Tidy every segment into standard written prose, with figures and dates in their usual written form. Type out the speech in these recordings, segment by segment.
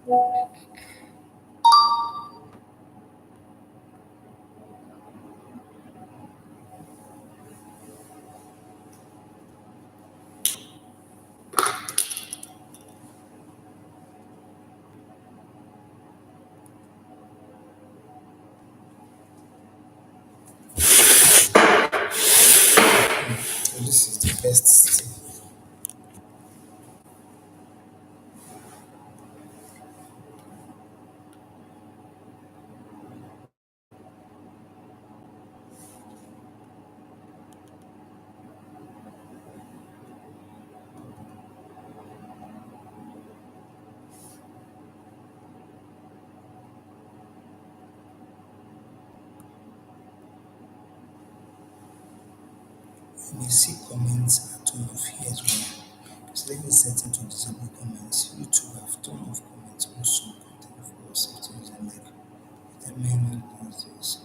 So this is the best thing. When you see comments at tone of here's one. Selecting setting to disable comments. YouTube have turn off comments on some content for safety reasons like determining this.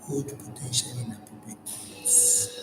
Hold potentially inappropriate comments.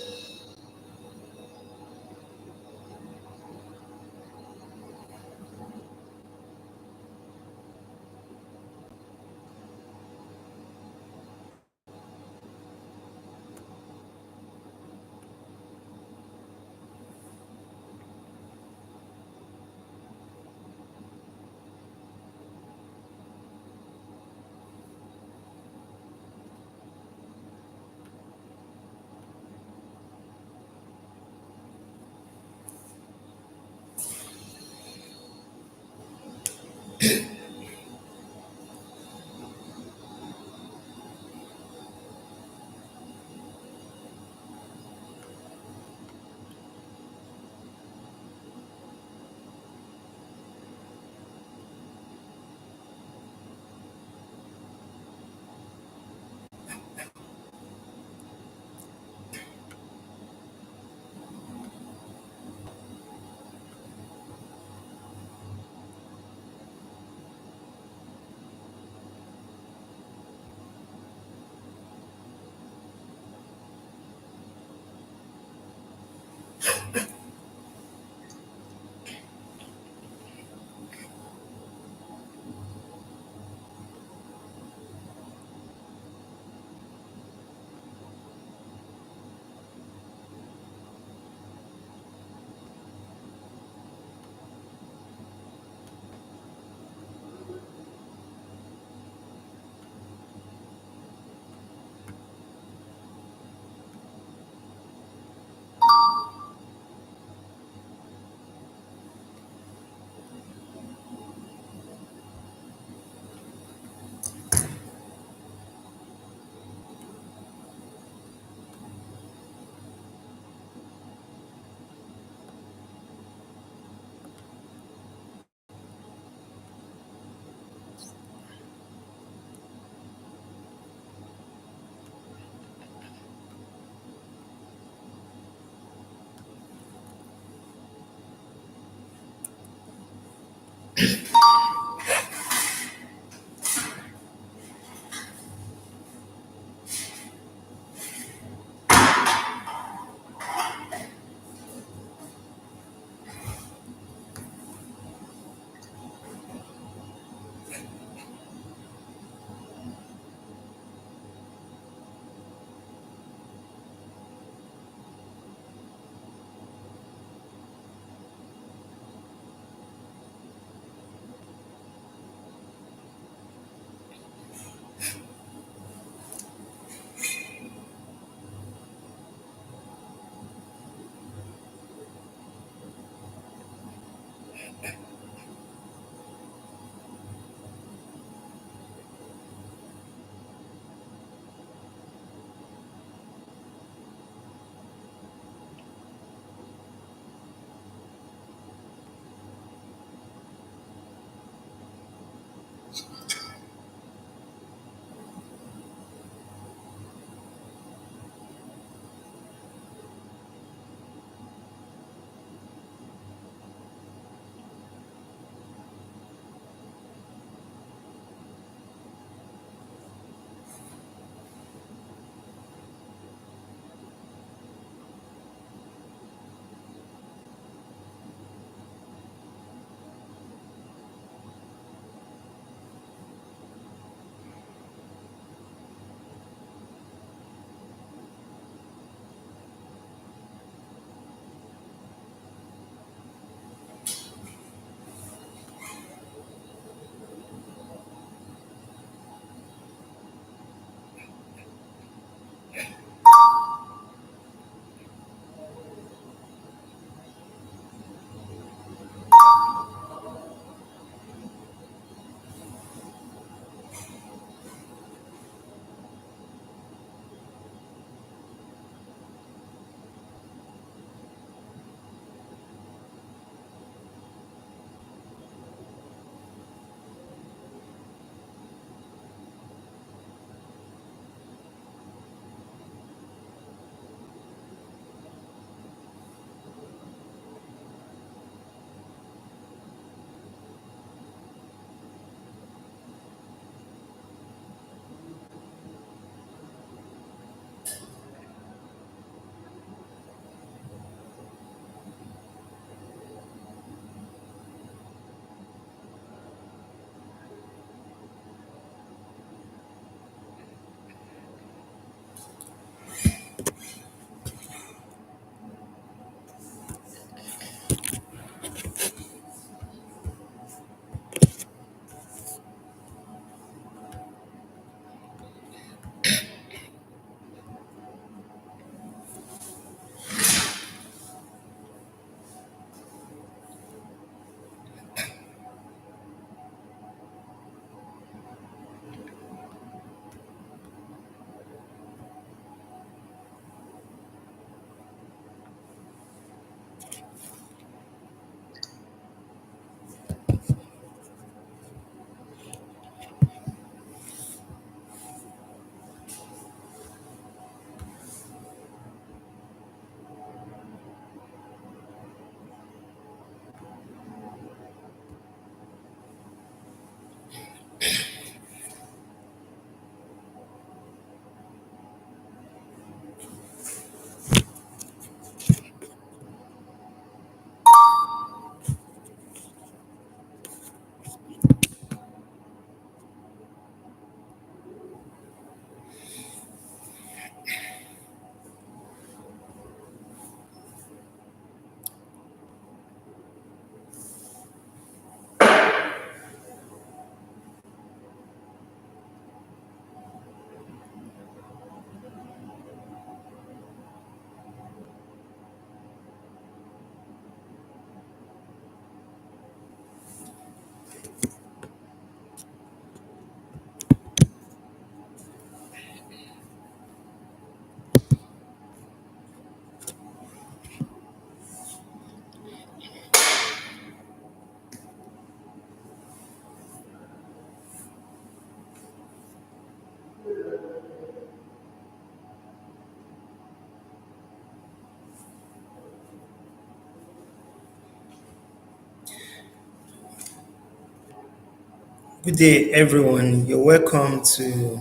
Good day, everyone. You're welcome to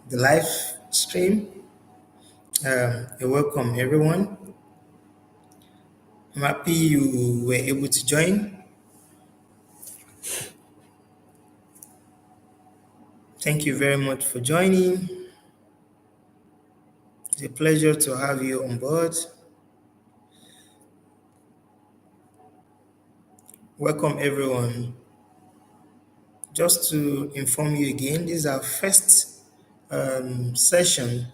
the live stream. You're welcome, everyone. I'm happy you were able to join. Thank you very much for joining. It's a pleasure to have you on board. Welcome, everyone. Just to inform you again, this is our first session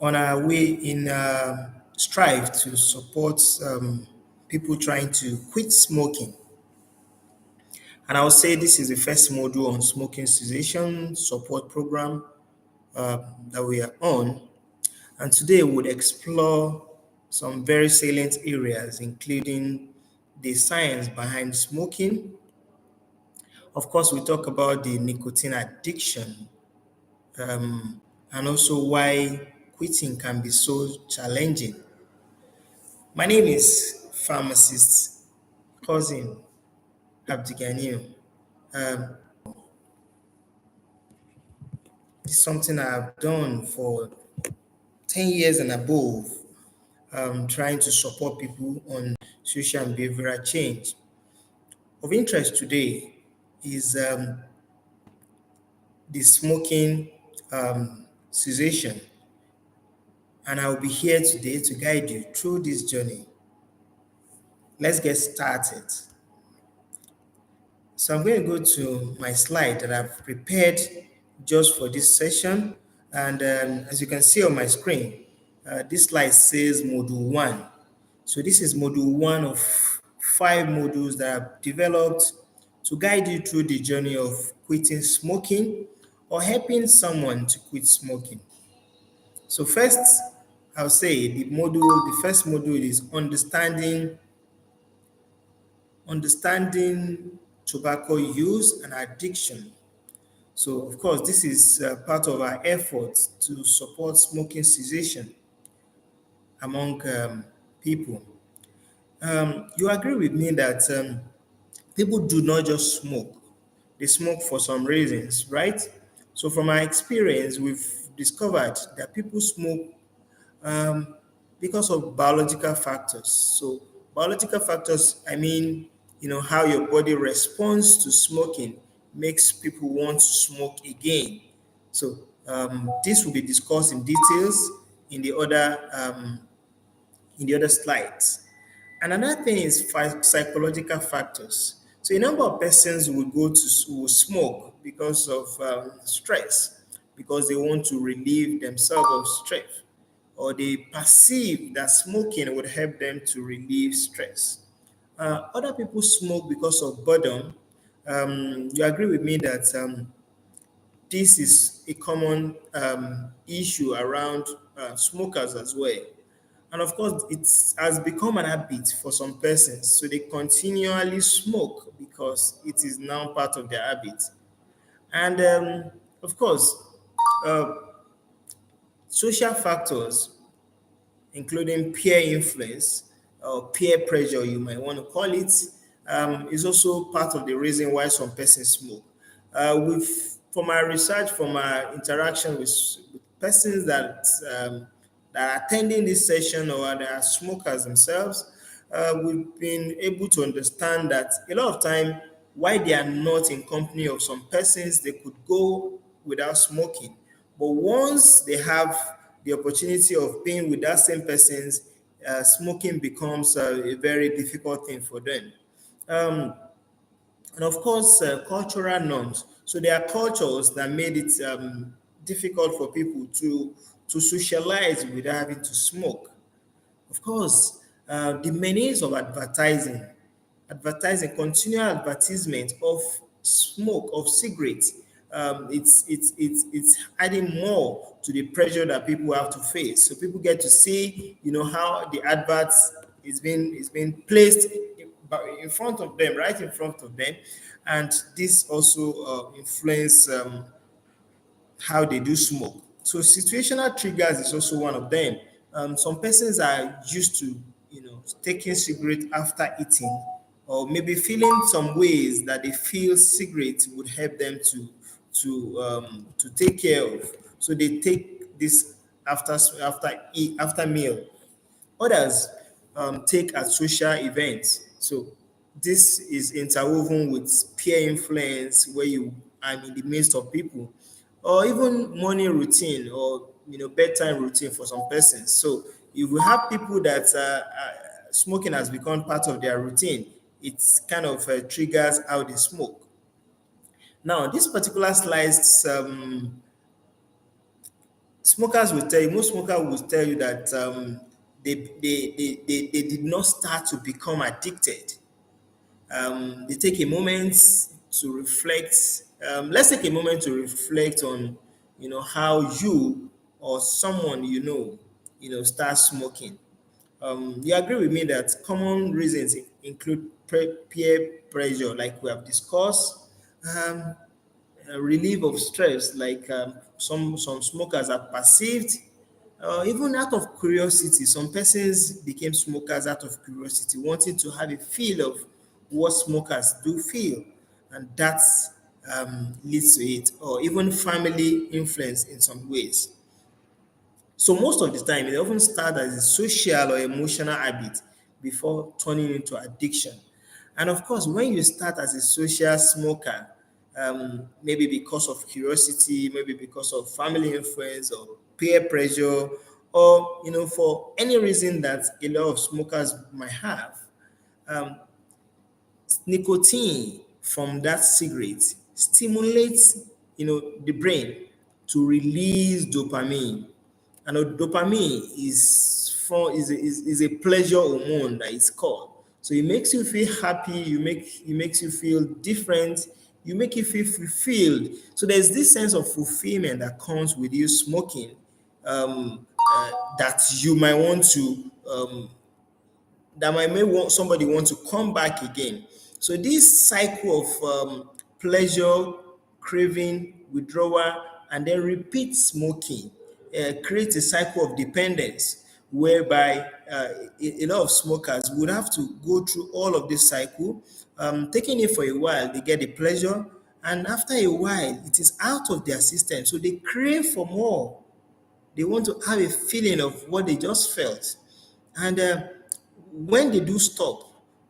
on our way in strive to support people trying to quit smoking. And I would say this is the first module on smoking cessation support program that we are on. And today we'll explore some very salient areas, including the science behind smoking. Of course, we talk about the nicotine addiction and also why quitting can be so challenging. My name is pharmacist cousin Abdiganiu. Um, it's something I've done for 10 years and above, trying to support people on social and behavioral change. Of interest today is the smoking cessation, and I'll be here today to guide you through this journey. Let's get started. So I'm going to go to my slide that I've prepared just for this session. And as you can see on my screen, this slide says Module 1. So this is Module 1 of 5 modules that I've developed to guide you through the journey of quitting smoking or helping someone to quit smoking. So first, I'll say the first module is understanding tobacco use and addiction. So, of course, this is part of our efforts to support smoking cessation among people. You agree with me that people do not just smoke, they smoke for some reasons, right? So, from our experience, we've discovered that people smoke um, because of biological factors. So, biological factors, I mean, how your body responds to smoking makes people want to smoke again. So, this will be discussed in details in the other slides. And another thing is psychological factors. So a number of persons will smoke because of stress, because they want to relieve themselves of stress, or they perceive that smoking would help them to relieve stress. Other people smoke because of boredom. You agree with me that this is a common issue around smokers as well. And of course, it has become an habit for some persons. So they continually smoke because it is now part of their habit. And of course, uh, social factors, including peer influence or peer pressure, you might want to call it, is also part of the reason why some persons smoke. From our research, from our interaction with persons that are attending this session or that are smokers themselves, we've been able to understand that a lot of time, why they are not in company of some persons, they could go without smoking. But once they have the opportunity of being with that same persons, smoking becomes a very difficult thing for them. Um, and of course, cultural norms. So there are cultures that made it difficult for people to socialize without having to smoke. Of course, the menace of continual advertisement of smoke, of cigarettes, it's adding more to the pressure that people have to face. So people get to see, how the adverts is being placed in front of them, right in front of them, and this also influence how they do smoke. So situational triggers is also one of them. Some persons are used to, taking cigarette after eating, or maybe feeling some ways that they feel cigarettes would help them to take care of. So they take this after meal. Others take as social events. So this is interwoven with peer influence where you are in the midst of people, or even morning routine or bedtime routine for some persons. So if we have people that smoking has become part of their routine, it kind of triggers how they smoke. Now, this particular slice, smokers will tell you, most smokers will tell you that they did not start to become addicted. They take a moment to reflect. Let's take a moment to reflect on, how you or someone start smoking. You agree with me that common reasons include peer pressure, like we have discussed, um, relief of stress, like some smokers are perceived, even out of curiosity. Some persons became smokers out of curiosity, wanting to have a feel of what smokers do feel, and that leads to it, or even family influence in some ways. So most of the time, it often starts as a social or emotional habit before turning into addiction. And of course, when you start as a social smoker, maybe because of curiosity, maybe because of family influence or peer pressure, or for any reason that a lot of smokers might have, um, nicotine from that cigarette stimulates the brain to release dopamine. And dopamine is a pleasure hormone that is called. So it makes you feel happy, it makes you feel different, you make you feel fulfilled. So there's this sense of fulfillment that comes with you smoking, that you might want to that might make somebody want to come back again. So this cycle of pleasure, craving, withdrawal, and then repeat smoking creates a cycle of dependence, whereby a lot of smokers would have to go through all of this cycle, taking it for a while, they get the pleasure, and after a while, it is out of their system, so they crave for more. They want to have a feeling of what they just felt. And when they do stop,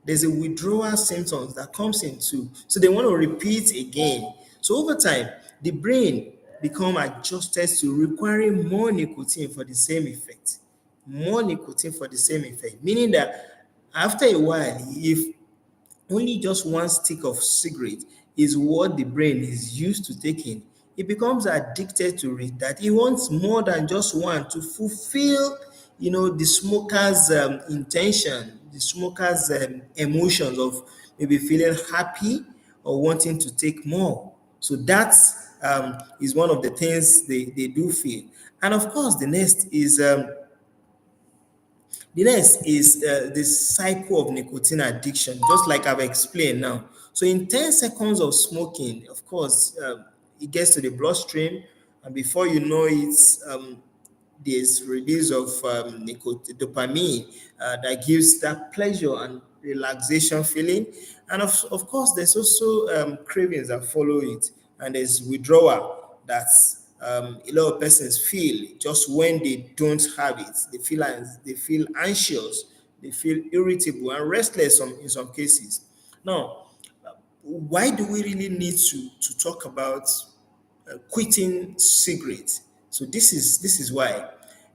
there's a withdrawal symptoms that comes in too. So they want to repeat again. So over time, the brain become adjusted to requiring more nicotine for the same effect. More nicotine for the same effect. Meaning that after a while, if only just one stick of cigarette is what the brain is used to taking, it becomes addicted to it, that it wants more than just one to fulfill, the smoker's intention, the smoker's emotions of maybe feeling happy or wanting to take more. So that is one of the things they do feel. And of course, the next is the cycle of nicotine addiction, just like I've explained now. So in 10 seconds of smoking, of course, it gets to the bloodstream, and before you know it, there's release of dopamine that gives that pleasure and relaxation feeling. And of course, there's also cravings that follow it, and there's withdrawal that a lot of persons feel just when they don't have it. They feel anxious, they feel irritable and restless in some cases. Now, why do we really need to talk about quitting cigarettes? So this is why.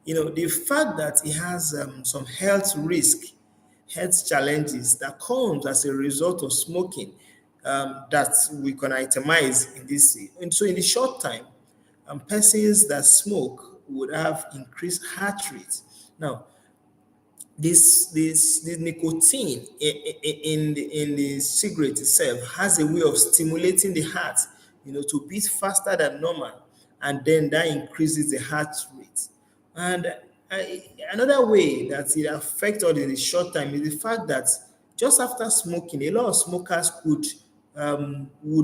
The fact that it has some health challenges that comes as a result of smoking, that we can itemize in this. And so in the short time, persons that smoke would have increased heart rate. Now, this nicotine in the cigarette itself has a way of stimulating the heart, to beat faster than normal, and then that increases the heart rate. And another way that it affects us in the short time is the fact that just after smoking, a lot of smokers would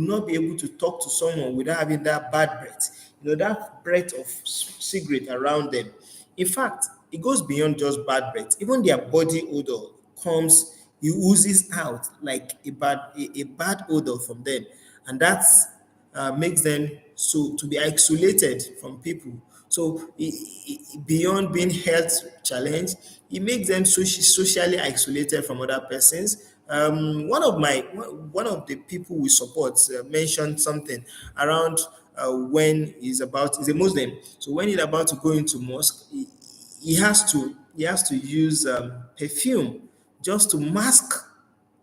not be able to talk to someone without having that bad breath, that breath of cigarette around them. In fact, it goes beyond just bad breath. Even their body odor comes, it oozes out like a bad odor from them, and that makes them so to be isolated from people. So beyond being health challenge, it makes them socially isolated from other persons. One of the people we support mentioned something around when he's a Muslim. So when he's about to go into mosque, he has to use perfume just to mask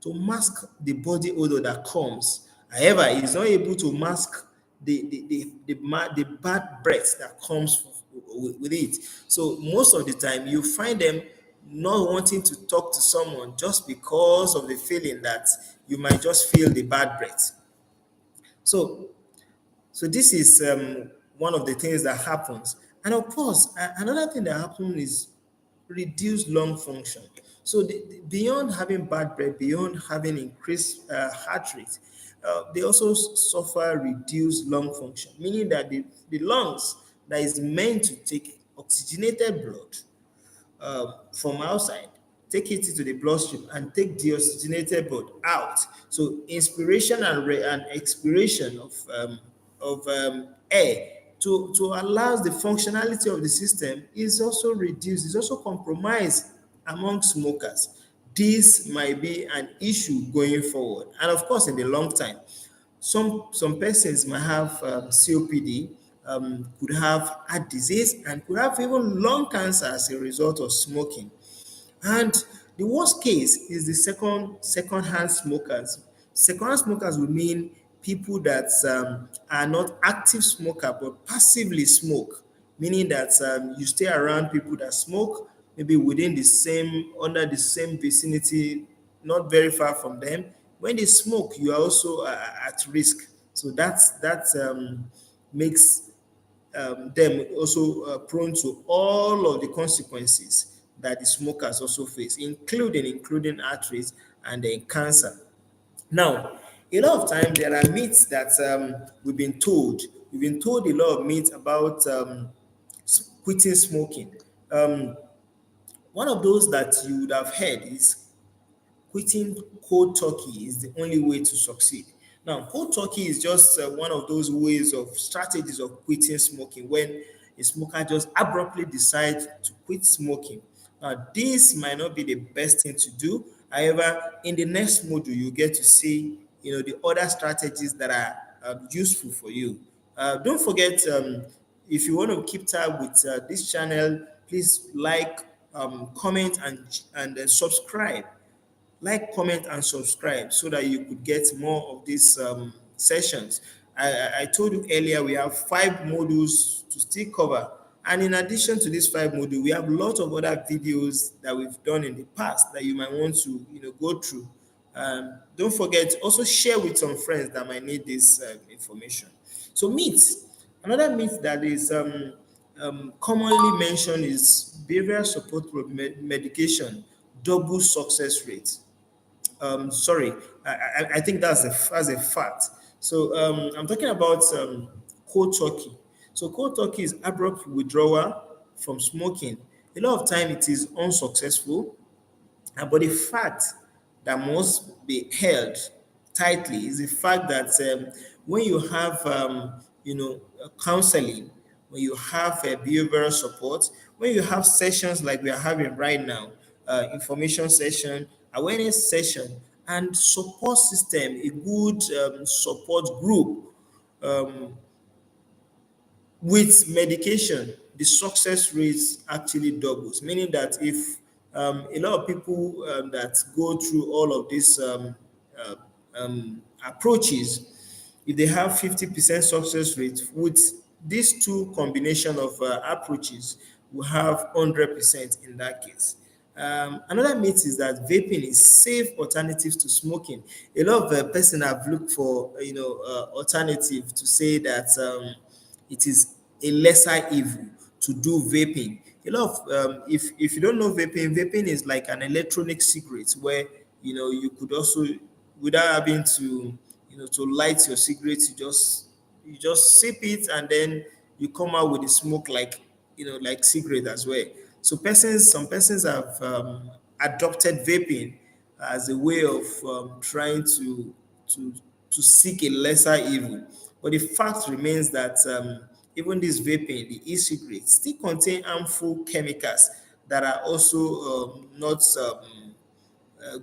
the body odor that comes. However, he's not able to mask the bad breath that comes with it. So most of the time, you find them not wanting to talk to someone just because of the feeling that you might just feel the bad breath. So this is one of the things that happens. And of course, another thing that happens is reduced lung function. So beyond having bad breath, beyond having increased heart rate, they also suffer reduced lung function, meaning that the lungs that is meant to take oxygenated blood from outside, take it into the bloodstream, and take deoxygenated blood out. So inspiration and expiration of air to allow the functionality of the system is also reduced. It's also compromised among smokers. This might be an issue going forward, and of course, in the long time. Some persons might have COPD, could have heart disease, and could have even lung cancer as a result of smoking. And the worst case is the second-hand smokers. Second-hand smokers would mean people that are not active smoker but passively smoke, meaning that you stay around people that smoke, maybe within the same under the same vicinity, not very far from them. When they smoke, you are also at risk. So that makes them also prone to all of the consequences that the smokers also face, including arteries and then cancer. Now, a lot of time there are myths that we've been told. We've been told a lot of myths about quitting smoking. Um, One of those that you would have heard is quitting cold turkey is the only way to succeed. Now, cold turkey is just one of those ways of strategies of quitting smoking when a smoker just abruptly decides to quit smoking. Now, this might not be the best thing to do. However, in the next module, you get to see the other strategies that are useful for you. Don't forget, if you want to keep tab with this channel, please like, comment, and subscribe. Like, comment, and subscribe so that you could get more of these sessions. I told you earlier we have 5 modules to still cover. And in addition to these 5 modules, we have a lot of other videos that we've done in the past that you might want to go through. Don't forget, also share with some friends that might need this information. So myths. Another myth that is commonly mentioned is behavioral support medication double success rate. Sorry, I think that's a fact. So I'm talking about cold turkey. So cold turkey is abrupt withdrawal from smoking. A lot of time it is unsuccessful, but the fact that must be held tightly is the fact that when you have, counseling, when you have behavioral support, when you have sessions like we are having right now, information session, awareness session, and support system, a good support group, with medication, the success rate actually doubles, meaning that if a lot of people that go through all of these uh, approaches, if they have 50% success rate with these two combination of approaches, we have 100% in that case. Another myth is that vaping is safe alternatives to smoking. A lot of person have looked for alternative to say that it is a lesser evil to do vaping. A lot of if you don't know vaping is like an electronic cigarette where you could also, without having to to light your cigarette, you just sip it and then you come out with the smoke like like cigarette as well. So some persons have adopted vaping as a way of trying to to seek a lesser evil. But the fact remains that even this vaping, the e-cigarettes, still contain harmful chemicals that are also not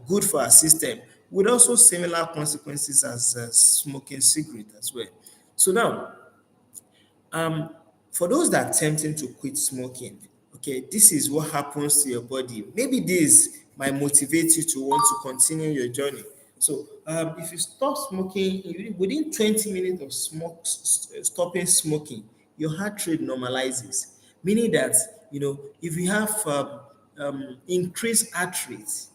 good for our system, with also similar consequences as smoking cigarette as well. So now, um, for those that are attempting to quit smoking, okay, this is what happens to your body. Maybe this might motivate you to want to continue your journey. So, if you stop smoking within 20 minutes of stopping smoking, your heart rate normalizes, meaning that if you have increased heart rate,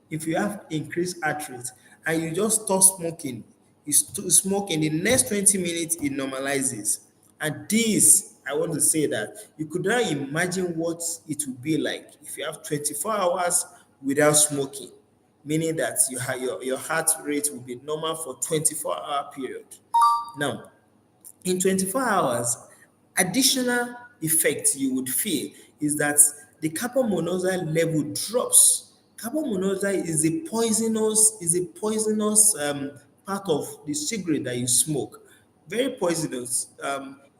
if you have increased heart rate and you just stop smoking, you smoke in the next 20 minutes, it normalizes. And this, I want to say that you could now imagine what it would be like if you have 24 hours without smoking, meaning that your heart rate will be normal for 24-hour period. Now, in 24 hours, additional effect you would feel is that the carbon monoxide level drops. Carbon monoxide is a poisonous part of the cigarette that you smoke. Very poisonous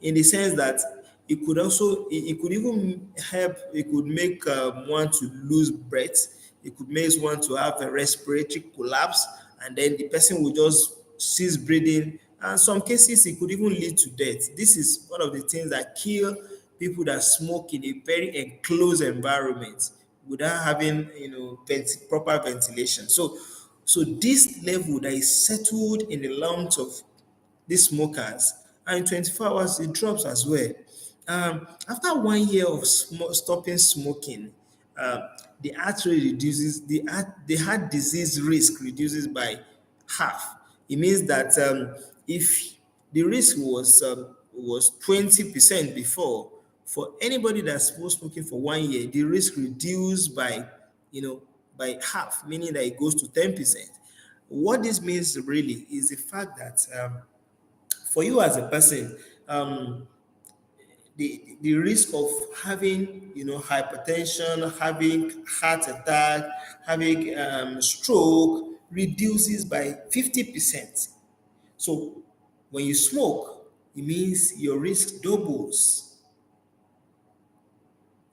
in the sense that it could even help, it could make one to lose breath, it could make one to have a respiratory collapse, and then the person will just cease breathing, and some cases it could even lead to death. This is one of the things that kill people that smoke in a very enclosed environment without having proper ventilation. So this level that is settled in the lungs of these smokers, and in 24 hours it drops as well. After 1 year of stopping smoking, the heart rate reduces, the heart disease risk reduces by half. It means that if the risk was 20% before, for anybody that's smoking for 1 year, the risk reduced by by half, meaning that it goes to 10%. What this means really is the fact that for you as a person, the risk of having hypertension, having heart attack, having stroke reduces by 50%. So when you smoke, it means your risk doubles.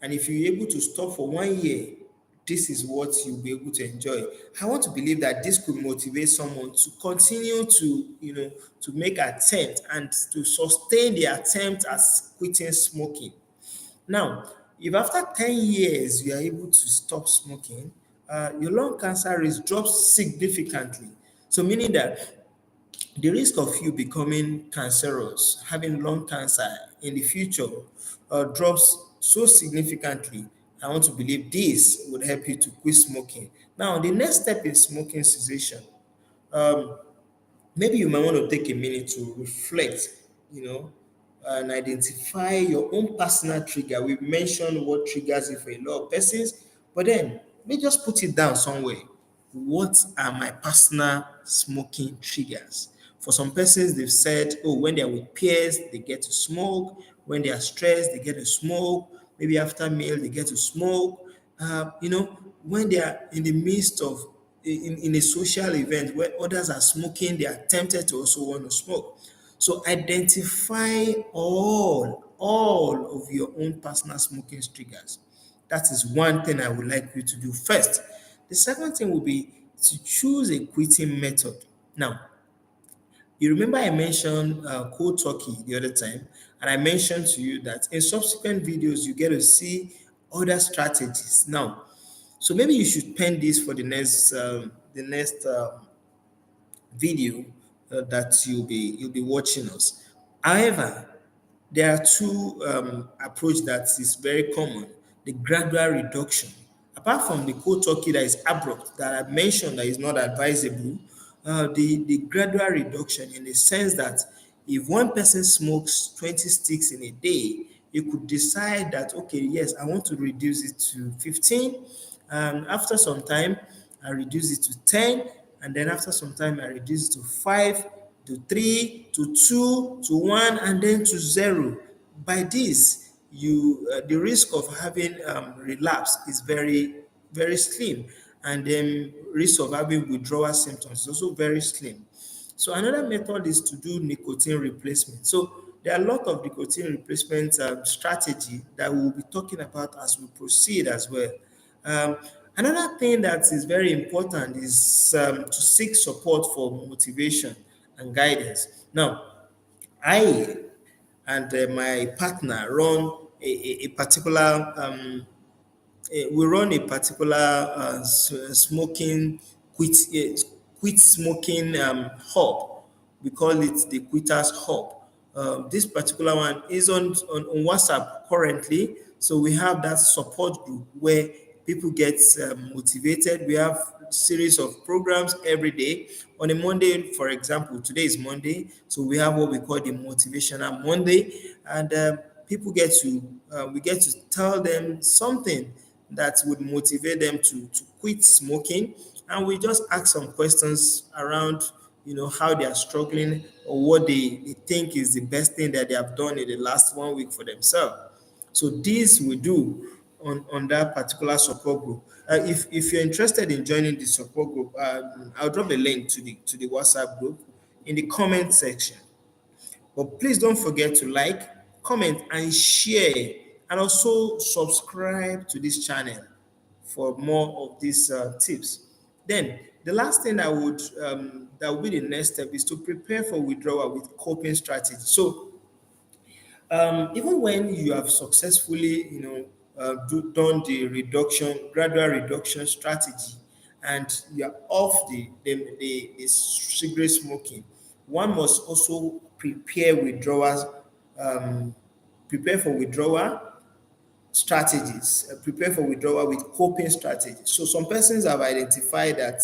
And if you're able to stop for 1 year, this is what you'll be able to enjoy. I want to believe that this could motivate someone to continue to make attempt and to sustain the attempt at quitting smoking. Now, if after 10 years you are able to stop smoking, your lung cancer risk drops significantly. So meaning that the risk of you becoming cancerous, having lung cancer in the future, drops so significantly. I want to believe this would help you to quit smoking. Now, the next step is smoking cessation. Um, Maybe you might want to take a minute to reflect, and identify your own personal trigger. We mentioned what triggers it for a lot of persons, but then maybe just put it down somewhere. What are my personal smoking triggers? For some persons, they've said, oh, when they're with peers, they get to smoke. When they are stressed, they get to smoke. Maybe after meal, they get to smoke. When they are in the midst of in a social event where others are smoking, they are tempted to also want to smoke. So identify all of your own personal smoking triggers. That is one thing I would like you to do first. The second thing will be to choose a quitting method. Now, you remember I mentioned cold turkey the other time, and I mentioned to you that in subsequent videos you get to see other strategies. Now, so maybe you should pen this for the next video that you'll be watching us. However, there are two approach that is very common: the gradual reduction. Apart from the cold turkey that is abrupt, that I mentioned that is not advisable, the gradual reduction in the sense that if one person smokes 20 sticks in a day, you could decide that, okay, yes, I want to reduce it to 15. After some time, I reduce it to 10, and then after some time, I reduce it to 5, to 3, to 2, to 1, and then to 0. By this, the risk of having relapse is very, very slim. and then risk of having withdrawal symptoms is also very slim. So another method is to do nicotine replacement. So there are a lot of nicotine replacement strategy that we'll be talking about as we proceed as well. Um, Another thing that is very important is to seek support for motivation and guidance. Now, I and my partner run a particular we run a particular smoking quit smoking hub. We call it the Quitters Hub. This particular one is on WhatsApp currently. So we have that support group where people get motivated. We have series of programs every day. On a Monday, for example, today is Monday, so we have what we call the Motivational Monday, and people get to we get to tell them something that would motivate them to quit smoking, and we just ask some questions around how they are struggling or what they think is the best thing that they have done in the last 1 week for themselves. So this we do on that particular support group. If you're interested in joining the support group, I'll drop a link to the WhatsApp group in the comment section. But please don't forget to like, comment, and share, and also subscribe to this channel for more of these tips. Then the last thing that will be the next step is to prepare for withdrawal with coping strategies. So even when you have successfully, done the gradual reduction strategy, and you are off the cigarette smoking, one must also um, prepare for withdrawal strategies, prepare for withdrawal with coping strategies. So some persons have identified that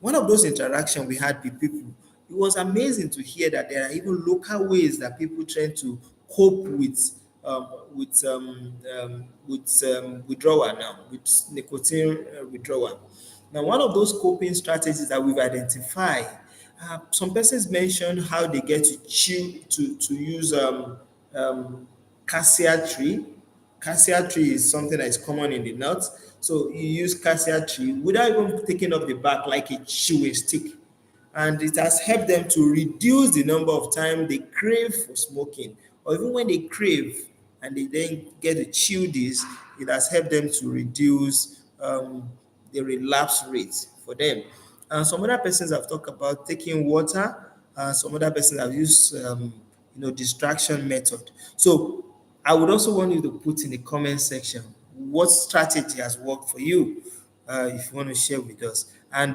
one of those interactions we had with people, it was amazing to hear that there are even local ways that people try to cope with withdrawal now, with nicotine withdrawal. Now, one of those coping strategies that we've identified, some persons mentioned how they get to chew to use um, cassia tree. Cassia tree is something that is common in the north. So you use cassia tree without even taking off the back like a chewing stick. And it has helped them to reduce the number of time they crave for smoking. Or even when they crave and they then get to chew this, it has helped them to reduce the relapse rate for them. And some other persons have talked about taking water. Some other persons have used distraction method. So I would also want you to put in the comment section what strategy has worked for you, if you want to share with us. And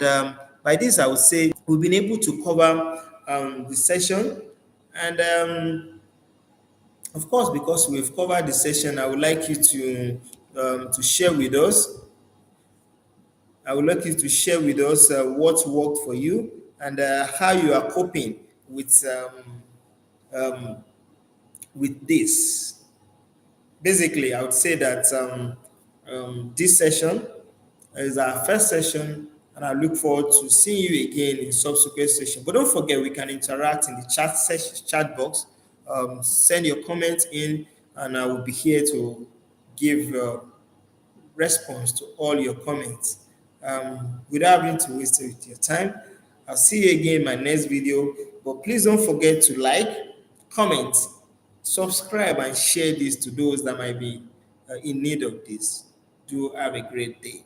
by this, I would say we've been able to cover the session. And of course, because we've covered the session, I would like you to share with us. I would like you to share with us what worked for you and how you are coping um, with this. Basically, I would say that this session is our first session, and I look forward to seeing you again in subsequent session. But don't forget, we can interact in the chat box. Send your comments in, and I will be here to give response to all your comments. Without having to waste your time, I'll see you again in my next video. But please don't forget to like, comment, subscribe, and share this to those that might be in need of this. Do have a great day.